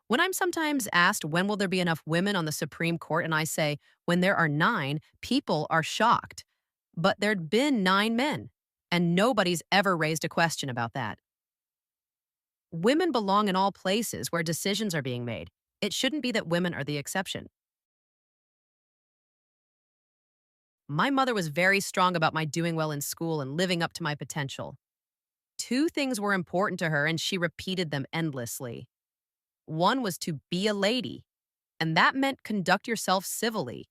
When I'm sometimes asked when will there be enough women on the Supreme Court, and I say, when there are nine, people are shocked. But there'd been nine men, and nobody's ever raised a question about that. Women belong in all places where decisions are being made. It shouldn't be that women are the exception. My mother was very strong about my doing well in school and living up to my potential. Two things were important to her, and she repeated them endlessly. One was to be a lady, and that meant conduct yourself civilly.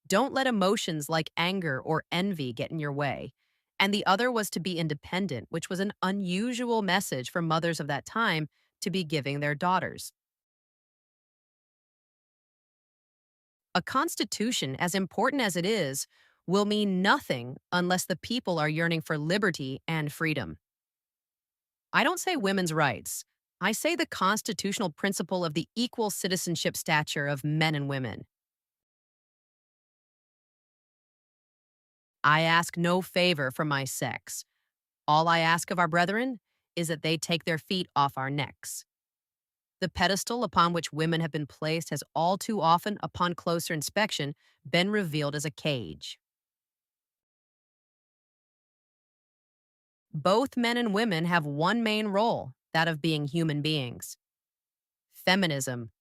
Don't let emotions like anger or envy get in your way. And the other was to be independent, which was an unusual message for mothers of that time to be giving their daughters. A constitution, as important as it is, will mean nothing unless the people are yearning for liberty and freedom. I don't say women's rights. I say the constitutional principle of the equal citizenship stature of men and women. I ask no favor for my sex. All I ask of our brethren is that they take their feet off our necks. The pedestal upon which women have been placed has all too often, upon closer inspection, been revealed as a cage. Both men and women have one main role, that of being human beings. Feminism.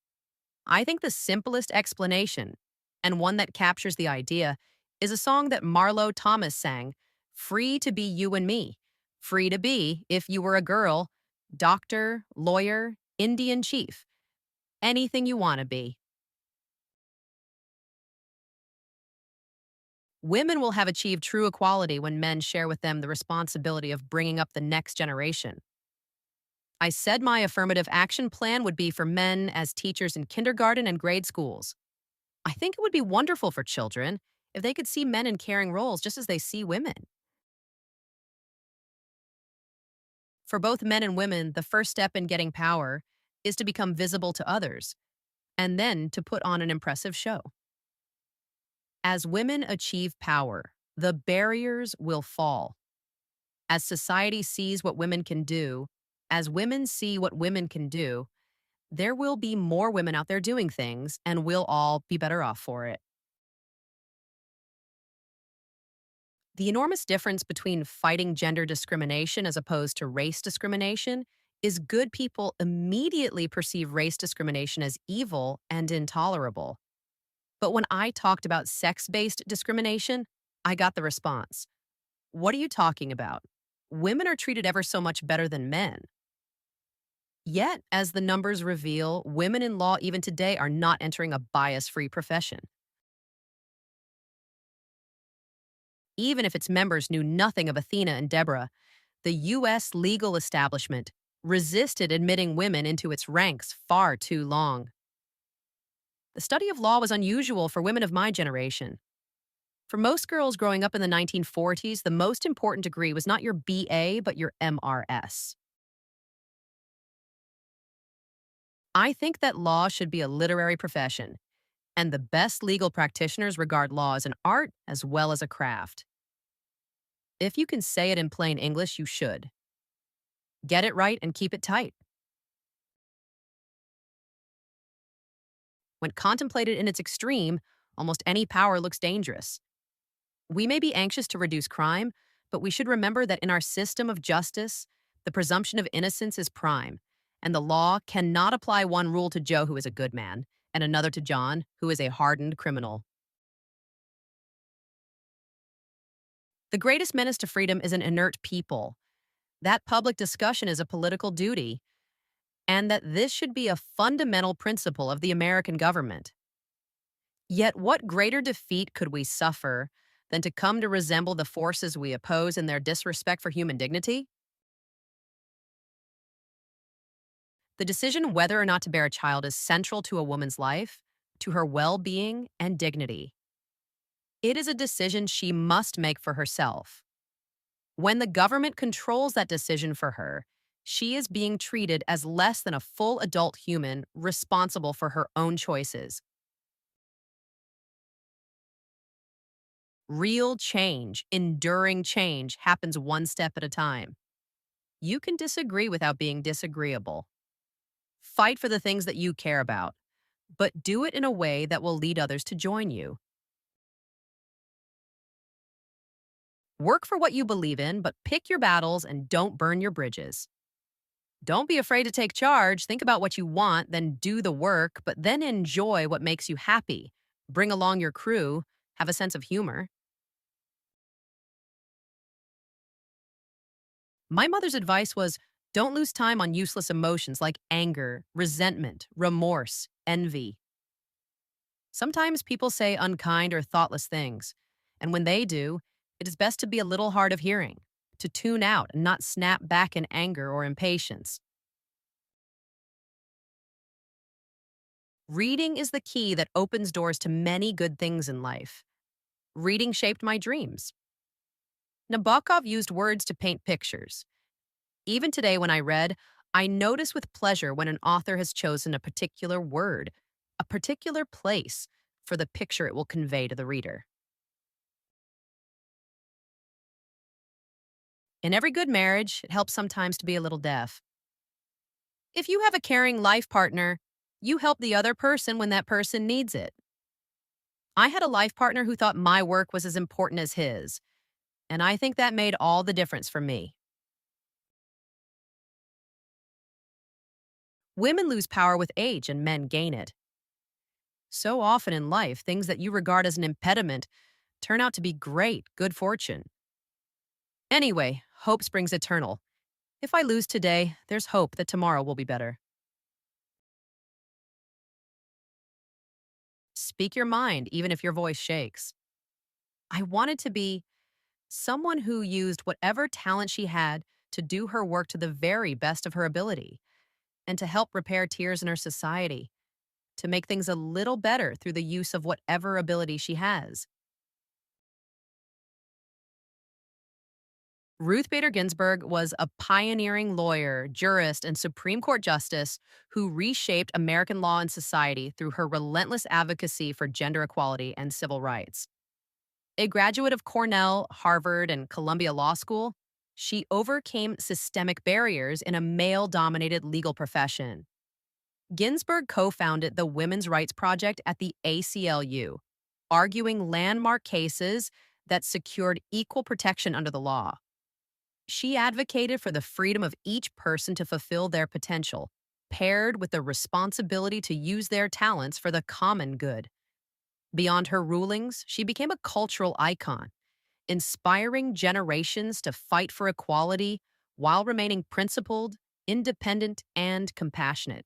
I think the simplest explanation, and one that captures the idea, is a song that Marlo Thomas sang, Free to be you and me. Free to be, if you were a girl, doctor, lawyer, Indian chief, anything you want to be. Women will have achieved true equality when men share with them the responsibility of bringing up the next generation. I said my affirmative action plan would be for men as teachers in kindergarten and grade schools. I think it would be wonderful for children if they could see men in caring roles just as they see women. For both men and women, the first step in getting power is to become visible to others, and then to put on an impressive show. As women achieve power, the barriers will fall. As society sees what women can do, as women see what women can do, there will be more women out there doing things, and we'll all be better off for it. The enormous difference between fighting gender discrimination as opposed to race discrimination is good people immediately perceive race discrimination as evil and intolerable. But when I talked about sex based discrimination, I got the response, what are you talking about? Women are treated ever so much better than men. Yet, as the numbers reveal, women in law even today are not entering a bias free profession. Even if its members knew nothing of Athena and Deborah, the U.S. legal establishment resisted admitting women into its ranks far too long. The study of law was unusual for women of my generation. For most girls growing up in the 1940s, the most important degree was not your BA, but your MRS. I think that law should be a literary profession, and the best legal practitioners regard law as an art as well as a craft. If you can say it in plain English, you should. Get it right and keep it tight. When contemplated in its extreme, almost any power looks dangerous. We may be anxious to reduce crime, but we should remember that in our system of justice, the presumption of innocence is prime, and the law cannot apply one rule to Joe, who is a good man, and another to John, who is a hardened criminal. The greatest menace to freedom is an inert people. That public discussion is a political duty, and that this should be a fundamental principle of the American government. Yet, what greater defeat could we suffer than to come to resemble the forces we oppose in their disrespect for human dignity? The decision whether or not to bear a child is central to a woman's life, to her well being and dignity. It is a decision she must make for herself. When the government controls that decision for her, she is being treated as less than a full adult human responsible for her own choices. Real change, enduring change, happens one step at a time. You can disagree without being disagreeable. Fight for the things that you care about, but do it in a way that will lead others to join you. Work for what you believe in, but pick your battles and don't burn your bridges. Don't be afraid to take charge. Think about what you want, then do the work, but then enjoy what makes you happy. Bring along your crew, have a sense of humor. My mother's advice was don't lose time on useless emotions like anger, resentment, remorse, envy. Sometimes people say unkind or thoughtless things, and when they do, it is best to be a little hard of hearing, to tune out and not snap back in anger or impatience. Reading is the key that opens doors to many good things in life. Reading shaped my dreams. Nabokov used words to paint pictures. Even today, when I read, I notice with pleasure when an author has chosen a particular word, a particular place for the picture it will convey to the reader. In every good marriage, it helps sometimes to be a little deaf. If you have a caring life partner, you help the other person when that person needs it. I had a life partner who thought my work was as important as his, and I think that made all the difference for me. Women lose power with age and men gain it. So often in life, things that you regard as an impediment turn out to be great, good fortune. Anyway, hope springs eternal. If I lose today, there's hope that tomorrow will be better. Speak your mind, even if your voice shakes. I wanted to be someone who used whatever talent she had to do her work to the very best of her ability and to help repair tears in our society, to make things a little better through the use of whatever ability she has. Ruth Bader Ginsburg was a pioneering lawyer, jurist, and Supreme Court justice who reshaped American law and society through her relentless advocacy for gender equality and civil rights. A graduate of Cornell, Harvard, and Columbia Law School, she overcame systemic barriers in a male dominated legal profession. Ginsburg co founded the Women's Rights Project at the ACLU, arguing landmark cases that secured equal protection under the law. She advocated for the freedom of each person to fulfill their potential, paired with the responsibility to use their talents for the common good. Beyond her rulings, she became a cultural icon, inspiring generations to fight for equality while remaining principled, independent, and compassionate.